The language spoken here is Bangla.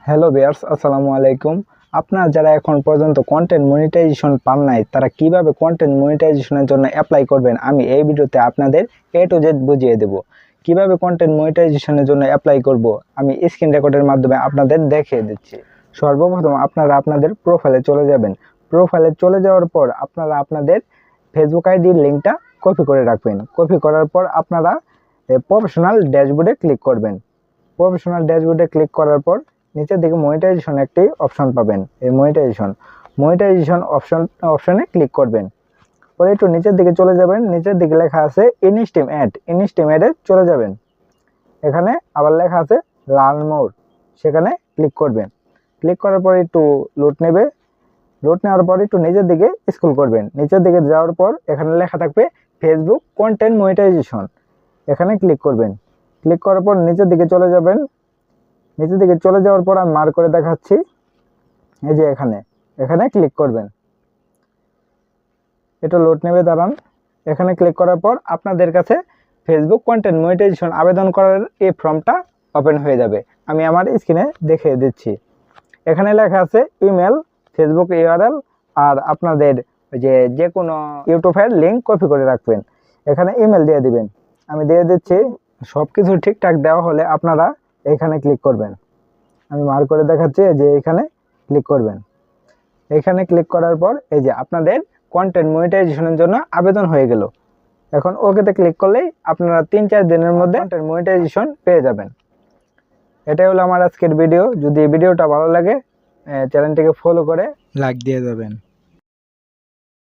হ্যালো ভিউয়ার্স, আসসালামু আলাইকুম। আপনারা যারা এখন পর্যন্ত কন্টেন্ট মনিটাইজেশন পান নাই, তারা কিভাবে কন্টেন্ট মনিটাইজেশনের জন্য অ্যাপ্লাই করবেন আমি এই ভিডিওতে আপনাদের A to Z বুঝিয়ে দেব। কিভাবে কন্টেন্ট মনিটাইজেশনের জন্য অ্যাপ্লাই করব আমি স্ক্রিন রেকর্ডের মাধ্যমে আপনাদের দেখিয়ে দিচ্ছি। সর্বপ্রথম আপনারা আপনাদের প্রোফাইলে চলে যাবেন। প্রোফাইলে চলে যাওয়ার পর আপনারা আপনাদের ফেসবুক আইডির লিঙ্কটা কপি করে রাখবেন। কপি করার পর আপনারা প্রফেশনাল ড্যাশবোর্ডে ক্লিক করবেন। প্রফেশনাল ড্যাশবোর্ডে ক্লিক করার পর নিচের দিকে মনিটাইজেশন একটি অপশন পাবেন। এই মনিটাইজেশন অপশনে ক্লিক করবেন। পরে একটু নিচের দিকে চলে যাবেন। নিচের দিকে লেখা আছে ইনস্টিম অ্যাডে চলে যাবেন। এখানে আবার লেখা আছে লার্ন মোর, সেখানে ক্লিক করবেন। ক্লিক করার পর একটু লোড নেবে। লোড নেওয়ার পর একটু নিচের দিকে স্ক্রল করবেন। নিচের দিকে যাওয়ার পর এখানে লেখা থাকবে ফেসবুক কন্টেন্ট মনিটাইজেশন, এখানে ক্লিক করবেন। ক্লিক করার পর নিচের দিকে চলে যাবেন। নিচের দিকে চলে যাওয়ার পর আমি মার্ক করে দেখাচ্ছি, এই যে এখানে ক্লিক করবেন। এটা লোড নেবে, দাঁড়ান। এখানে ক্লিক করার পর আপনাদের কাছে ফেসবুক কন্টেন্ট মনিটাইজেশন আবেদন করার এই ফর্মটা ওপেন হয়ে যাবে। আমি আমার স্ক্রিনে দেখিয়ে দিচ্ছি। এখানে লেখা আছে ইমেল, ফেসবুক ইউআরএল আর আপনাদের যে কোনো ইউটিউবের লিঙ্ক কপি করে রাখবেন। এখানে ইমেল দিয়ে দিবেন। আমি দিয়ে দিচ্ছি। সব কিছু ঠিকঠাক দেওয়া হলে আপনারা এখানে ক্লিক করবেন। আমি মার্ক করে দেখাচ্ছি যে এখানে ক্লিক করবেন। এখানে ক্লিক করার পর এই যে আপনাদের কন্টেন্ট মনিটাইজেশনের জন্য আবেদন হয়ে গেল। এখন ওকেতে ক্লিক করলেই আপনারা 3-4 দিনের মধ্যে কন্টেন্ট মনিটাইজেশন পেয়ে যাবেন। এটাই হলো আমার আজকের ভিডিও। যদি ভিডিওটা ভালো লাগে চ্যানেলটিকে ফলো করে লাইক দিয়ে দেবেন।